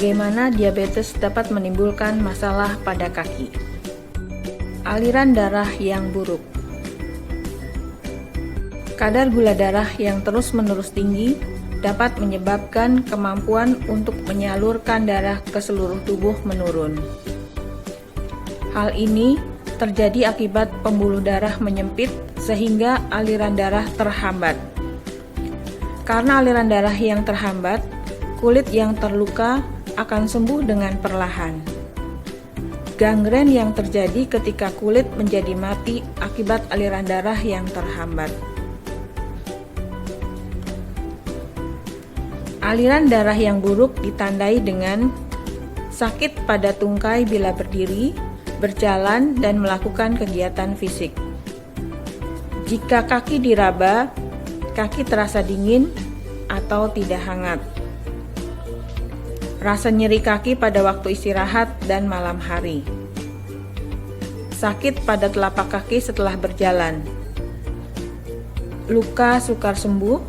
Bagaimana diabetes dapat menimbulkan masalah pada kaki? Aliran darah yang buruk. Kadar gula darah yang terus-menerus tinggi dapat menyebabkan kemampuan untuk menyalurkan darah ke seluruh tubuh menurun. Hal ini terjadi akibat pembuluh darah menyempit sehingga aliran darah terhambat. Karena aliran darah yang terhambat, kulit yang terluka akan sembuh dengan perlahan. Gangren yang terjadi ketika kulit menjadi mati akibat aliran darah yang terhambat. Aliran darah yang buruk ditandai dengan sakit pada tungkai bila berdiri, berjalan, dan melakukan kegiatan fisik. Jika kaki diraba, kaki terasa dingin atau tidak hangat. Rasa nyeri kaki pada waktu istirahat dan malam hari. Sakit pada telapak kaki setelah berjalan. Luka sukar sembuh.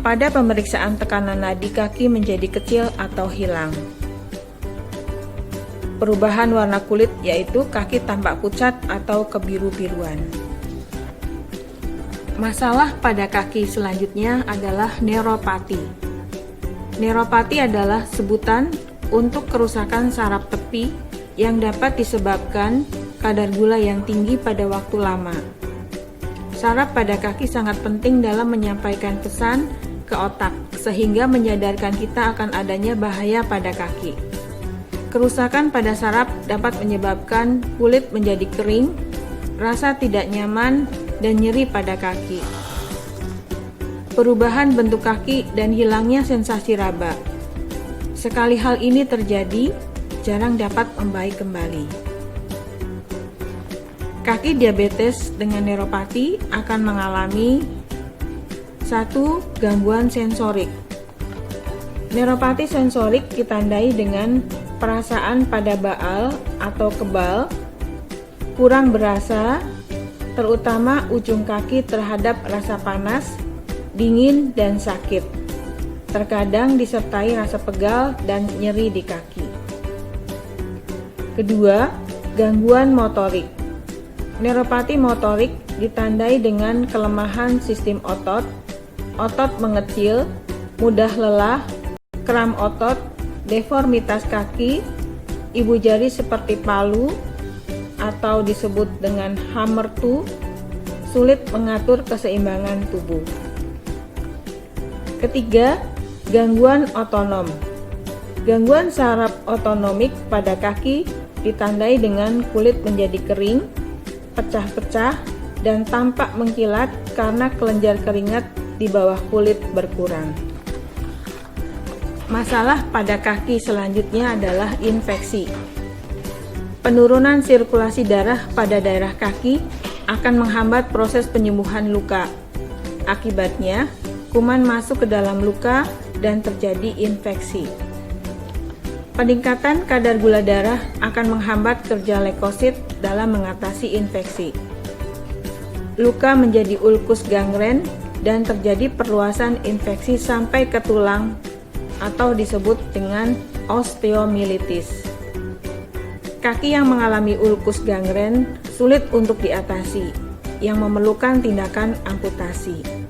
Pada pemeriksaan tekanan nadi kaki menjadi kecil atau hilang. Perubahan warna kulit yaitu kaki tampak pucat atau kebiru-biruan. Masalah pada kaki selanjutnya adalah neuropati. Neuropati adalah sebutan untuk kerusakan saraf tepi yang dapat disebabkan kadar gula yang tinggi pada waktu lama. Saraf pada kaki sangat penting dalam menyampaikan pesan ke otak, sehingga menyadarkan kita akan adanya bahaya pada kaki. Kerusakan pada saraf dapat menyebabkan kulit menjadi kering, rasa tidak nyaman, dan nyeri pada kaki. Perubahan bentuk kaki dan hilangnya sensasi raba. Sekali hal ini terjadi, jarang dapat membaik kembali. Kaki diabetes dengan neuropati akan mengalami 1. Gangguan sensorik. Neuropati sensorik ditandai dengan perasaan pada baal atau kebal, kurang berasa, terutama ujung kaki terhadap rasa panas, dingin, dan sakit. Terkadang disertai rasa pegal dan nyeri di kaki. Kedua, gangguan motorik. Neuropati motorik ditandai dengan kelemahan sistem otot, otot mengecil, mudah lelah, kram otot, deformitas kaki, ibu jari seperti palu atau disebut dengan hammer toe, sulit mengatur keseimbangan tubuh. Ketiga, gangguan otonom. Gangguan saraf otonomik pada kaki ditandai dengan kulit menjadi kering, pecah-pecah, dan tampak mengkilat karena kelenjar keringat di bawah kulit berkurang. Masalah pada kaki selanjutnya adalah infeksi. Penurunan sirkulasi darah pada daerah kaki akan menghambat proses penyembuhan luka. Akibatnya, kuman masuk ke dalam luka dan terjadi infeksi. Peningkatan kadar gula darah akan menghambat kerja leukosit dalam mengatasi infeksi. Luka menjadi ulkus gangren dan terjadi perluasan infeksi sampai ke tulang atau disebut dengan osteomyelitis. Kaki yang mengalami ulkus gangren sulit untuk diatasi, yang memerlukan tindakan amputasi.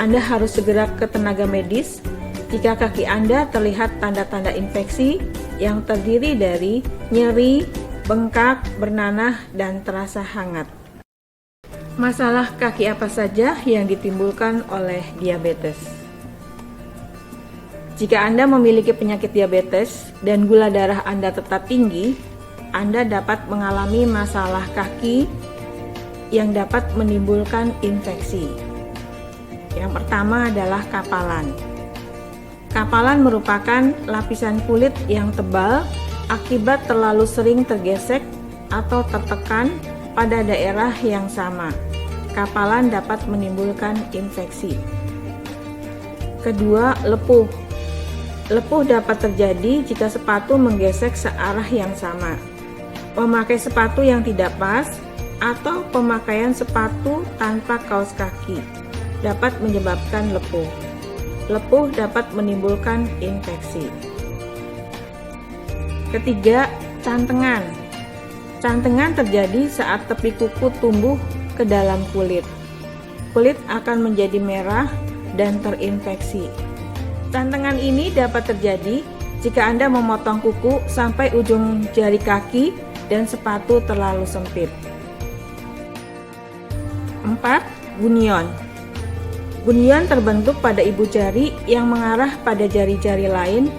Anda harus segera ke tenaga medis jika kaki Anda terlihat tanda-tanda infeksi yang terdiri dari nyeri, bengkak, bernanah, dan terasa hangat. Masalah kaki apa saja yang ditimbulkan oleh diabetes? Jika Anda memiliki penyakit diabetes dan gula darah Anda tetap tinggi, Anda dapat mengalami masalah kaki yang dapat menimbulkan infeksi. Yang pertama adalah kapalan. Kapalan merupakan lapisan kulit yang tebal akibat terlalu sering tergesek atau tertekan pada daerah yang sama. Kapalan dapat menimbulkan infeksi. Kedua, lepuh. Lepuh dapat terjadi jika sepatu menggesek searah yang sama, memakai sepatu yang tidak pas, atau pemakaian sepatu tanpa kaos kaki dapat menyebabkan lepuh. Lepuh dapat menimbulkan infeksi. Ketiga, cantengan. Cantengan terjadi saat tepi kuku tumbuh ke dalam kulit. Kulit akan menjadi merah dan terinfeksi. Cantengan ini dapat terjadi jika Anda memotong kuku sampai ujung jari kaki dan sepatu terlalu sempit. 4. Bunion. Bunion terbentuk pada ibu jari yang mengarah pada jari-jari lain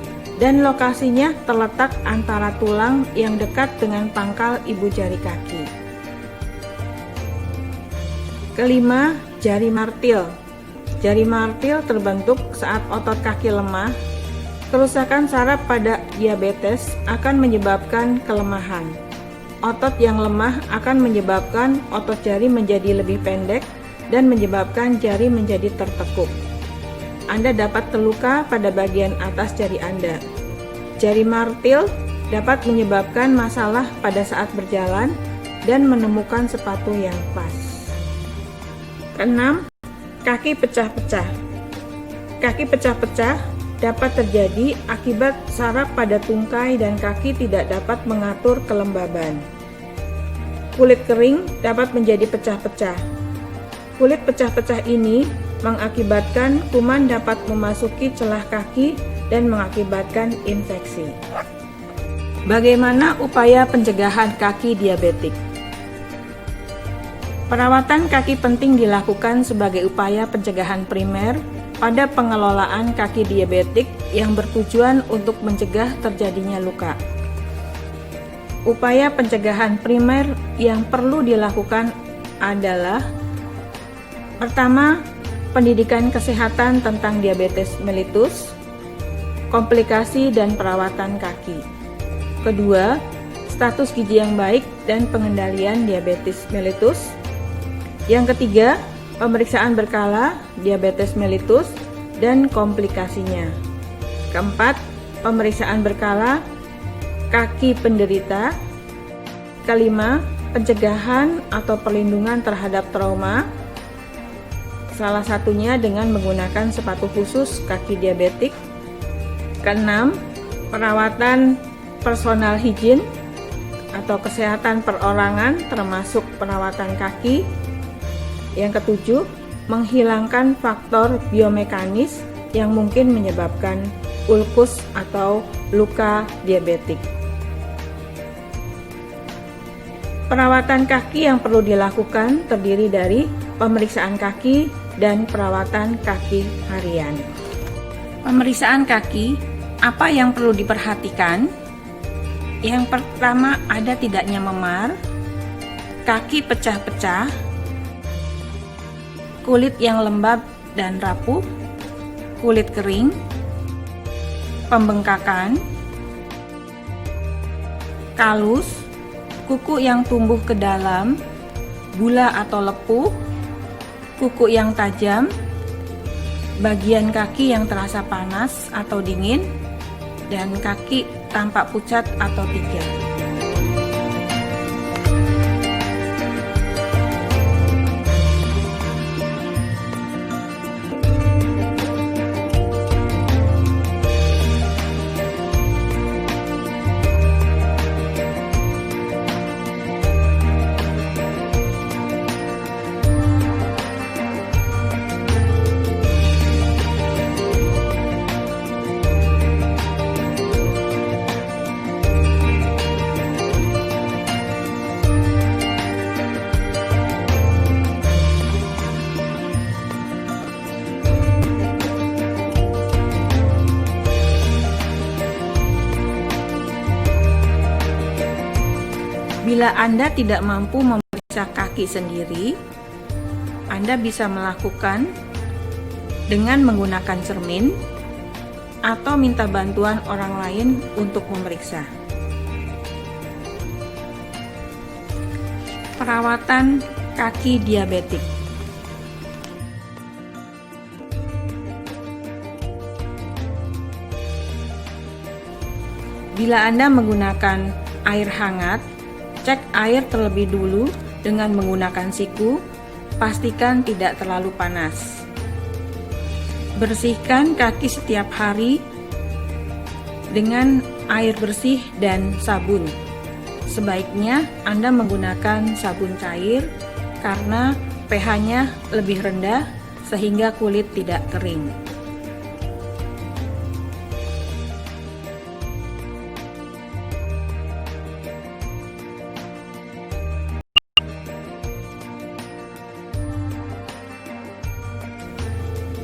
dan lokasinya terletak antara tulang yang dekat dengan pangkal ibu jari kaki. Kelima, jari martil. Jari martil terbentuk saat otot kaki lemah. Kerusakan saraf pada diabetes akan menyebabkan kelemahan. Otot yang lemah akan menyebabkan otot jari menjadi lebih pendek dan menyebabkan jari menjadi tertekuk. Anda dapat terluka pada bagian atas jari Anda. Jari martil dapat menyebabkan masalah pada saat berjalan dan menemukan sepatu yang pas. Keenam, kaki pecah-pecah. Kaki pecah-pecah dapat terjadi akibat saraf pada tungkai dan kaki tidak dapat mengatur kelembaban. Kulit kering dapat menjadi pecah-pecah. Kulit pecah-pecah ini mengakibatkan kuman dapat memasuki celah kaki dan mengakibatkan infeksi. Bagaimana upaya pencegahan kaki diabetik? Perawatan kaki penting dilakukan sebagai upaya pencegahan primer pada pengelolaan kaki diabetik yang bertujuan untuk mencegah terjadinya luka. Upaya pencegahan primer yang perlu dilakukan adalah: pertama, pendidikan kesehatan tentang diabetes mellitus, komplikasi dan perawatan kaki. Kedua, status gizi yang baik dan pengendalian diabetes mellitus. Yang ketiga, pemeriksaan berkala diabetes mellitus dan komplikasinya. Keempat, pemeriksaan berkala kaki penderita. Kelima, pencegahan atau perlindungan terhadap trauma, salah satunya dengan menggunakan sepatu khusus kaki diabetik. Keenam, perawatan personal hygiene atau kesehatan perorangan termasuk perawatan kaki. Yang ketujuh, menghilangkan faktor biomekanis yang mungkin menyebabkan ulkus atau luka diabetik. Perawatan kaki yang perlu dilakukan terdiri dari pemeriksaan kaki dan perawatan kaki harian. Pemeriksaan kaki, apa yang perlu diperhatikan? Yang pertama, ada tidaknya memar, kaki pecah-pecah, kulit yang lembab dan rapuh, kulit kering, pembengkakan, kalus, kuku yang tumbuh ke dalam, gula atau lepuh, kuku yang tajam, bagian kaki yang terasa panas atau dingin, dan kaki tampak pucat atau pijat. Bila Anda tidak mampu memeriksa kaki sendiri, Anda bisa melakukan dengan menggunakan cermin atau minta bantuan orang lain untuk memeriksa. Perawatan kaki diabetik. Bila Anda menggunakan air hangat, cek air terlebih dulu dengan menggunakan siku, pastikan tidak terlalu panas. Bersihkan kaki setiap hari dengan air bersih, dan sabun. Sebaiknya Anda menggunakan sabun cair karena pH-nya lebih rendah sehingga kulit tidak kering.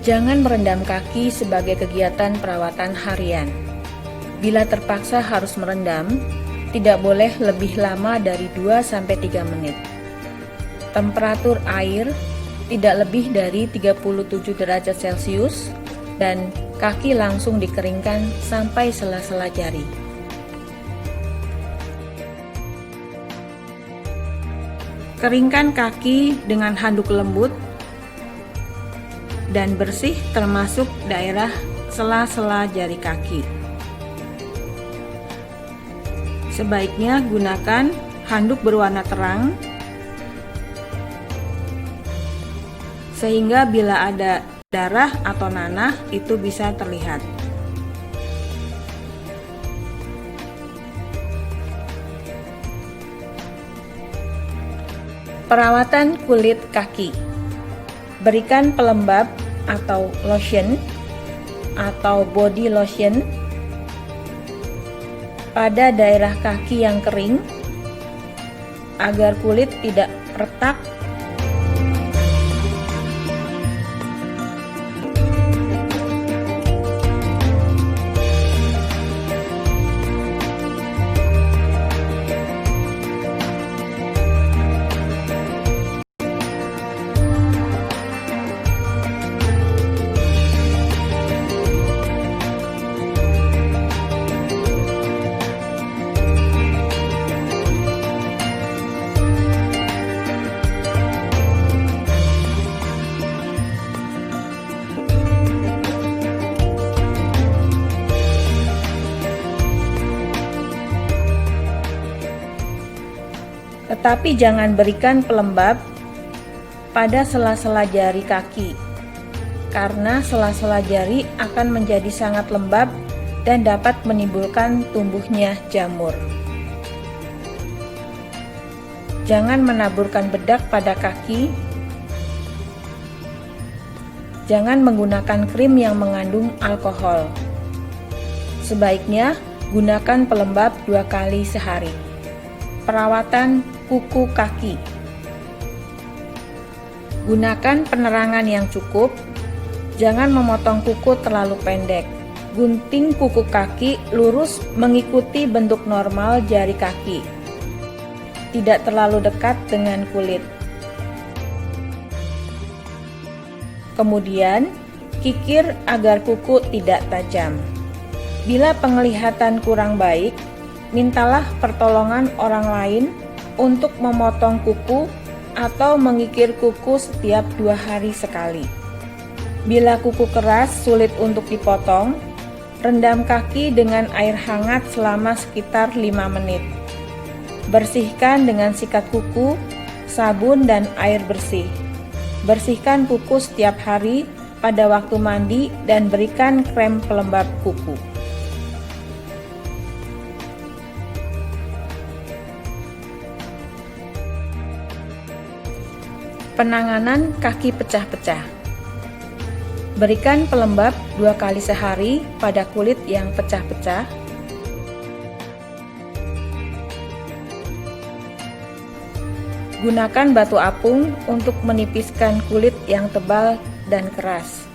Jangan merendam kaki sebagai kegiatan perawatan harian. Bila terpaksa harus merendam, tidak boleh lebih lama dari 2-3 menit. Temperatur air tidak lebih dari 37 derajat Celcius dan kaki langsung dikeringkan sampai sela-sela jari. Keringkan kaki dengan handuk lembut dan bersih termasuk daerah sela-sela jari kaki. Sebaiknya gunakan handuk berwarna terang sehingga bila ada darah atau nanah itu bisa terlihat. Perawatan kulit kaki. Berikan pelembab atau lotion atau body lotion pada daerah kaki yang kering agar kulit tidak retak. Tetapi jangan berikan pelembab pada sela-sela jari kaki, karena sela-sela jari akan menjadi sangat lembab dan dapat menimbulkan tumbuhnya jamur. Jangan menaburkan bedak pada kaki. Jangan menggunakan krim yang mengandung alkohol. Sebaiknya gunakan pelembab 2 kali sehari. Perawatan kuku kaki. Gunakan penerangan yang cukup. Jangan memotong kuku terlalu pendek. Gunting kuku kaki lurus mengikuti bentuk normal jari kaki. Tidak terlalu dekat dengan kulit. Kemudian, kikir agar kuku tidak tajam. Bila penglihatan kurang baik, mintalah pertolongan orang lain untuk memotong kuku atau mengikir kuku setiap 2 hari sekali. Bila kuku keras sulit untuk dipotong, rendam kaki dengan air hangat selama sekitar 5 menit. Bersihkan dengan sikat kuku, sabun, dan air bersih. Bersihkan kuku setiap hari pada waktu mandi dan berikan krem pelembab kuku. Penanganan kaki pecah-pecah. Berikan pelembab 2 kali sehari pada kulit yang pecah-pecah. Gunakan batu apung untuk menipiskan kulit yang tebal dan keras.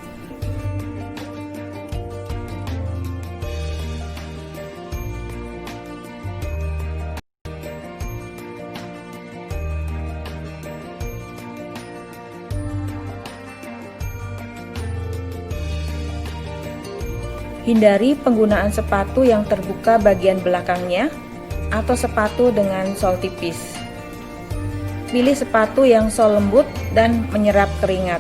Hindari penggunaan sepatu yang terbuka bagian belakangnya atau sepatu dengan sol tipis. Pilih sepatu yang sol lembut dan menyerap keringat.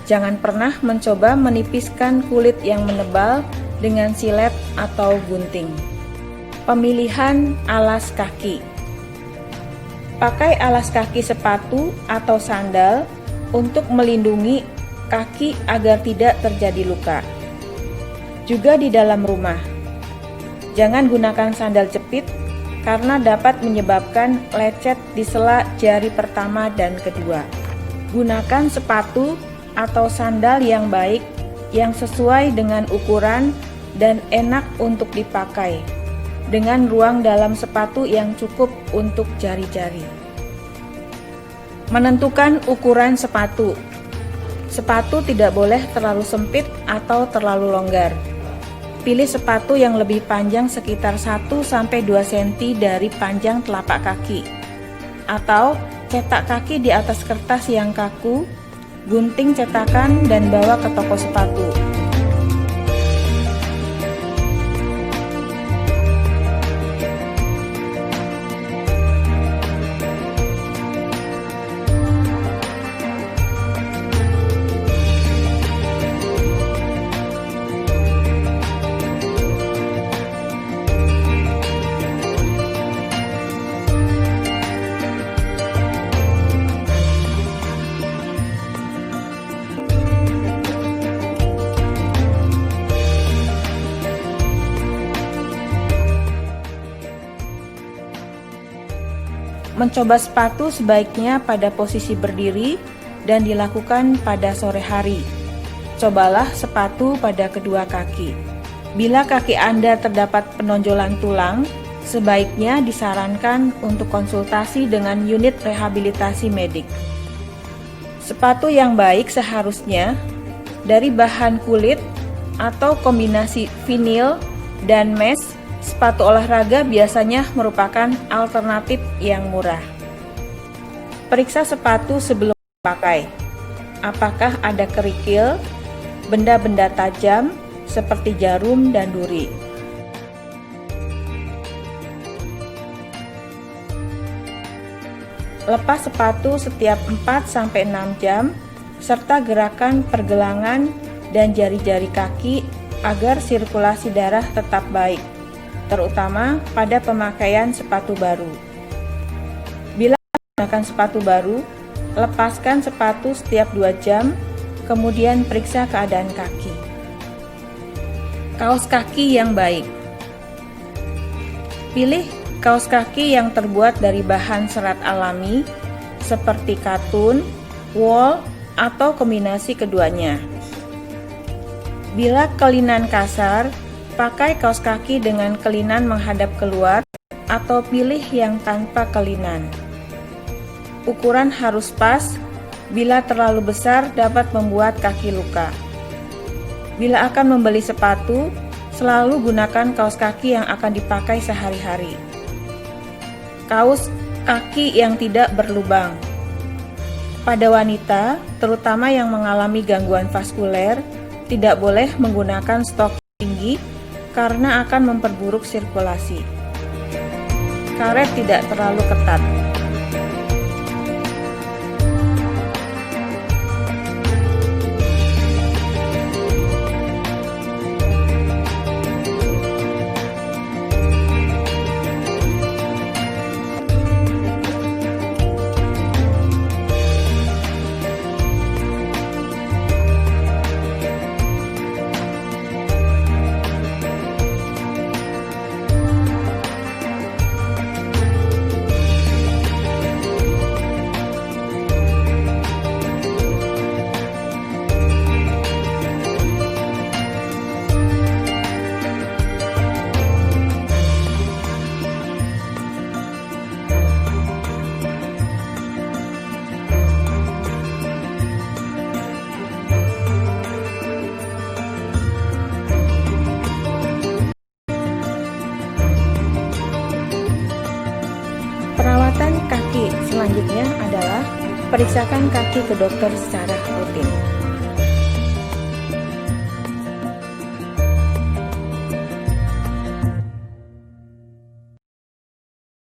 Jangan pernah mencoba menipiskan kulit yang menebal dengan silet atau gunting. Pemilihan alas kaki. Pakai alas kaki sepatu atau sandal untuk melindungi kaki agar tidak terjadi luka. Juga di dalam rumah, Jangan gunakan sandal jepit karena dapat menyebabkan lecet di sela jari pertama dan kedua. Gunakan sepatu atau sandal yang baik yang sesuai dengan ukuran dan enak untuk dipakai, dengan ruang dalam sepatu yang cukup untuk jari-jari. Menentukan ukuran sepatu. Sepatu tidak boleh terlalu sempit atau terlalu longgar. Pilih sepatu yang lebih panjang sekitar 1-2 cm dari panjang telapak kaki. Atau cetak kaki di atas kertas yang kaku, gunting cetakan dan bawa ke toko sepatu. Mencoba sepatu sebaiknya pada posisi berdiri dan dilakukan pada sore hari. Cobalah sepatu pada kedua kaki. Bila kaki Anda terdapat penonjolan tulang, sebaiknya disarankan untuk konsultasi dengan unit rehabilitasi medik. Sepatu yang baik seharusnya dari bahan kulit atau kombinasi vinil dan mesh. Sepatu olahraga biasanya merupakan alternatif yang murah. Periksa sepatu sebelum dipakai. Apakah ada kerikil, benda-benda tajam seperti jarum dan duri. Lepas sepatu setiap 4-6 jam, serta gerakan pergelangan dan jari-jari kaki agar sirkulasi darah tetap baik, terutama pada pemakaian sepatu baru. Bila menggunakan sepatu baru, lepaskan sepatu setiap 2 jam, kemudian periksa keadaan kaki. Kaos kaki yang baik. Pilih kaos kaki yang terbuat dari bahan serat alami seperti katun, wool, atau kombinasi keduanya. Bila kelinan kasar, pakai kaos kaki dengan kelinan menghadap keluar atau pilih yang tanpa kelinan. Ukuran harus pas, bila terlalu besar dapat membuat kaki luka. Bila akan membeli sepatu, selalu gunakan kaos kaki yang akan dipakai sehari-hari. Kaos kaki yang tidak berlubang. Pada wanita, terutama yang mengalami gangguan vaskuler, tidak boleh menggunakan stok tinggi karena akan memperburuk sirkulasi. Karet tidak terlalu ketat. Perawatan kaki selanjutnya adalah periksakan kaki ke dokter secara rutin.